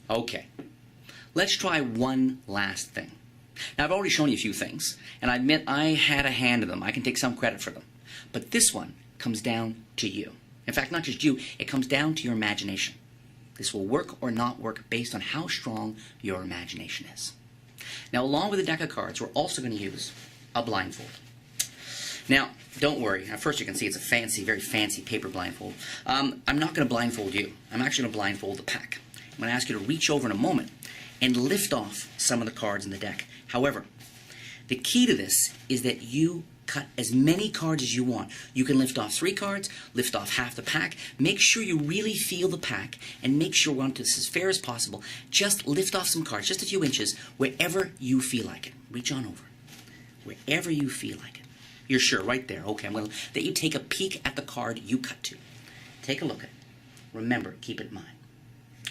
Okay, let's try one last thing. Now, I've already shown you a few things, and I admit I had a hand in them. I can take some credit for them. But this one comes down to you. In fact, not just you, it comes down to your imagination. This will work or not work based on how strong your imagination is. Now, along with the deck of cards, we're also going to use a blindfold. Now, don't worry. At first you can see it's a fancy, very fancy paper blindfold. I'm not going to blindfold you. I'm actually going to blindfold the pack. I'm going to ask you to reach over in a moment and lift off some of the cards in the deck. However, the key to this is that you cut as many cards as you want. You can lift off 3 cards, lift off half the pack. Make sure you really feel the pack, and make sure, we're on to this as fair as possible. Just lift off some cards, just a few inches, wherever you feel like it. Reach on over. Wherever you feel like it. You're sure, right there. Okay, I'm going to let you take a peek at the card you cut to. Take a look at it. Remember, keep it in mind.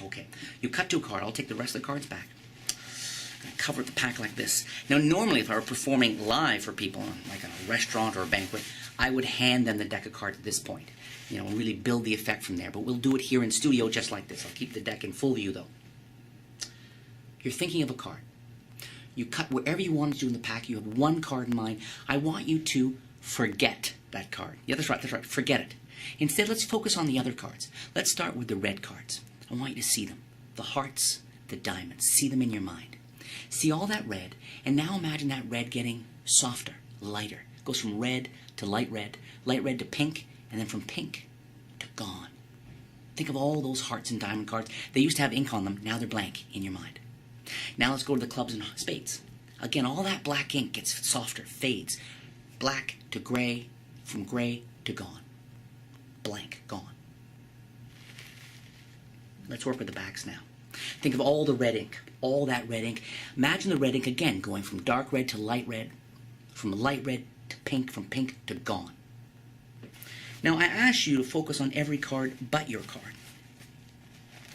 Okay, you cut to a card. I'll take the rest of the cards back. I'm going to cover the pack like this. Now, normally, if I were performing live for people, like a restaurant or a banquet, I would hand them the deck of cards at this point. You know, and really build the effect from there. But we'll do it here in studio just like this. I'll keep the deck in full view, though. You're thinking of a card. You cut wherever you want to do in the pack. You have one card in mind. I want you to forget that card. Yeah, that's right, forget it. Instead, let's focus on the other cards. Let's start with the red cards. I want you to see them. The hearts, the diamonds. See them in your mind. See all that red, and now imagine that red getting softer, lighter. It goes from red to light red to pink, and then from pink to gone. Think of all those hearts and diamond cards. They used to have ink on them. Now they're blank in your mind. Now let's go to the clubs and spades. Again, all that black ink gets softer, fades. Black to gray, from gray to gone. Blank, gone. Let's work with the backs now. Think of all the red ink, all that red ink. Imagine the red ink again going from dark red to light red, from light red to pink, from pink to gone. Now I ask you to focus on every card but your card.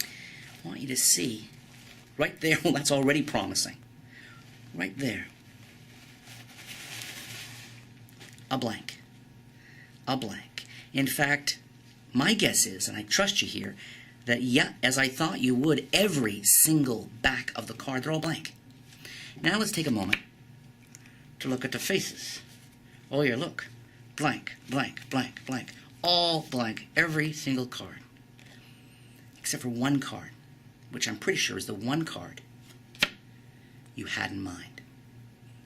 I want you to see right there. Well, that's already promising. Right there. A blank. A blank. In fact, my guess is, and I trust you here, that, yeah, as I thought you would, every single back of the card, they're all blank. Now let's take a moment to look at the faces. Oh, yeah, look. Blank, blank, blank, blank. All blank. Every single card. Except for one card, which I'm pretty sure is the one card you had in mind.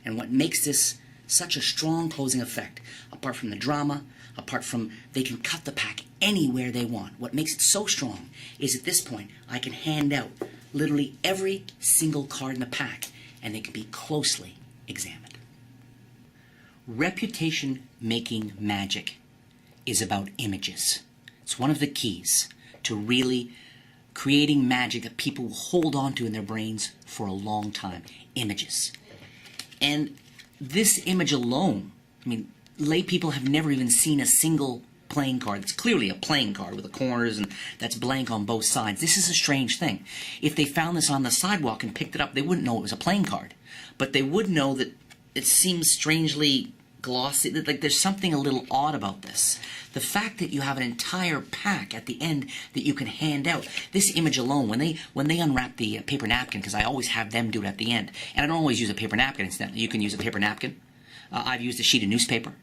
And what makes this such a strong closing effect, apart from the drama, apart from they can cut the pack anywhere they want, what makes it so strong is at this point I can hand out literally every single card in the pack, and they can be closely examined. Reputation-making magic is about images. It's one of the keys to really creating magic that people will hold on to in their brains for a long time. Images. And this image alone, I mean, lay people have never even seen a single playing card. It's clearly a playing card with the corners and that's blank on both sides. This is a strange thing. If they found this on the sidewalk and picked it up, they wouldn't know it was a playing card. But they would know that it seems strangely glossy, that like there's something a little odd about this. The fact that you have an entire pack at the end that you can hand out, this image alone, when they unwrap the paper napkin, because I always have them do it at the end, and I don't always use a paper napkin, incidentally. You can use a paper napkin. I've used a sheet of newspaper.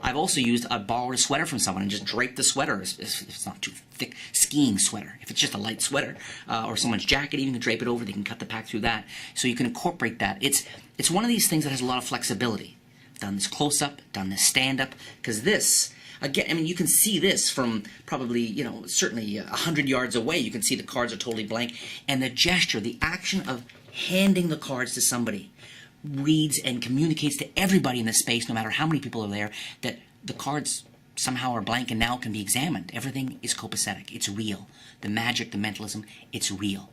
I've also borrowed a sweater from someone and just draped the sweater, if it's not too thick, skiing sweater. If it's just a light sweater, or someone's jacket, even can drape it over, they can cut the pack through that. So you can incorporate that. It's one of these things that has a lot of flexibility. I've done this close-up, done this stand-up, because this, again, I mean, you can see this from probably, certainly 100 yards away. You can see the cards are totally blank. And the gesture, the action of handing the cards to somebody reads and communicates to everybody in the space, no matter how many people are there, that the cards somehow are blank and now can be examined. Everything is copacetic. It's real. The magic, the mentalism, it's real.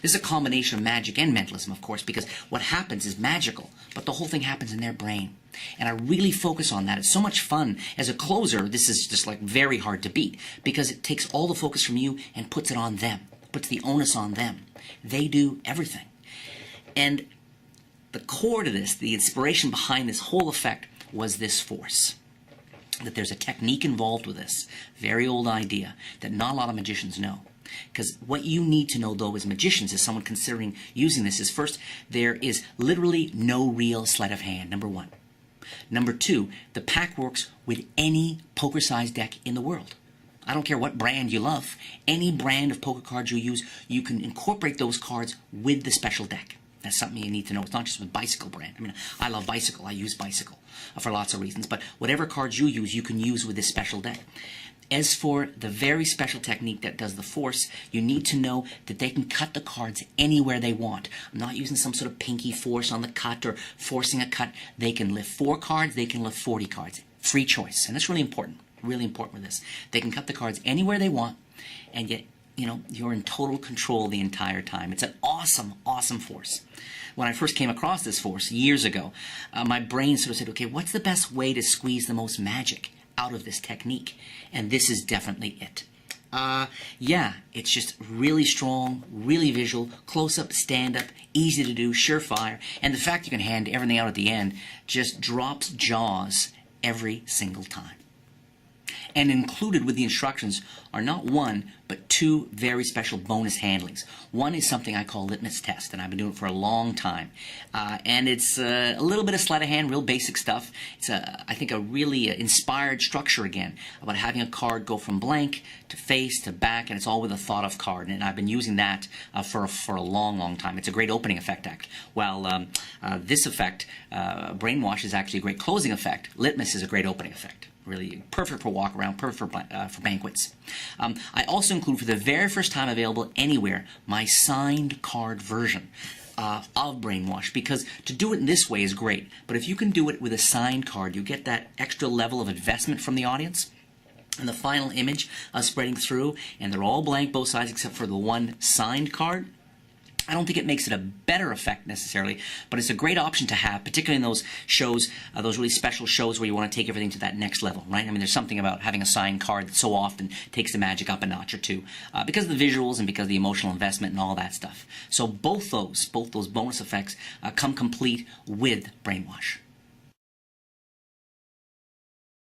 This is a combination of magic and mentalism, of course, because what happens is magical, but the whole thing happens in their brain. And I really focus on that. It's so much fun. As a closer, this is just like very hard to beat, because it takes all the focus from you and puts it on them, puts the onus on them. They do everything. And the core to this, the inspiration behind this whole effect, was this force. That there's a technique involved with this, very old idea, that not a lot of magicians know. Because what you need to know, though, as magicians, as someone considering using this, is first, there is literally no real sleight of hand, number one. Number two, the pack works with any poker-sized deck in the world. I don't care what brand you love. Any brand of poker cards you use, you can incorporate those cards with the special deck. That's something you need to know. It's not just with Bicycle brand. I mean, I love Bicycle. I use Bicycle for lots of reasons. But whatever cards you can use with this special deck. As for the very special technique that does the force, you need to know that they can cut the cards anywhere they want. I'm not using some sort of pinky force on the cut or forcing a cut. They can lift 4 cards. They can lift 40 cards. Free choice. And that's really important. Really important with this. They can cut the cards anywhere they want, and yet, you're in total control the entire time. It's an awesome, awesome force. When I first came across this force years ago, my brain sort of said, okay, what's the best way to squeeze the most magic out of this technique? And this is definitely it. Yeah, it's just really strong, really visual, close-up, stand-up, easy to do, surefire, and the fact you can hand everything out at the end just drops jaws every single time. And included with the instructions are not one, but 2 very special bonus handlings. One is something I call litmus test, and I've been doing it for a long time. And it's a little bit of sleight of hand, real basic stuff. It's, I think, a really inspired structure, again, about having a card go from blank to face to back, and it's all with a thought of card. And I've been using that for a long, long time. It's a great opening effect, actually. While this effect, brainwash, is actually a great closing effect, litmus is a great opening effect. Really perfect for walk around, perfect for banquets. I also include, for the very first time available anywhere, my signed card version of brainwash, because to do it in this way is great, but if you can do it with a signed card, you get that extra level of investment from the audience. And the final image spreading through, and they're all blank, both sides, except for the one signed card. I don't think it makes it a better effect necessarily, but it's a great option to have, particularly in those shows, those really special shows where you want to take everything to that next level, right? I mean, there's something about having a signed card that so often takes the magic up a notch or two because of the visuals and because of the emotional investment and all that stuff. So both those bonus effects come complete with brainwash.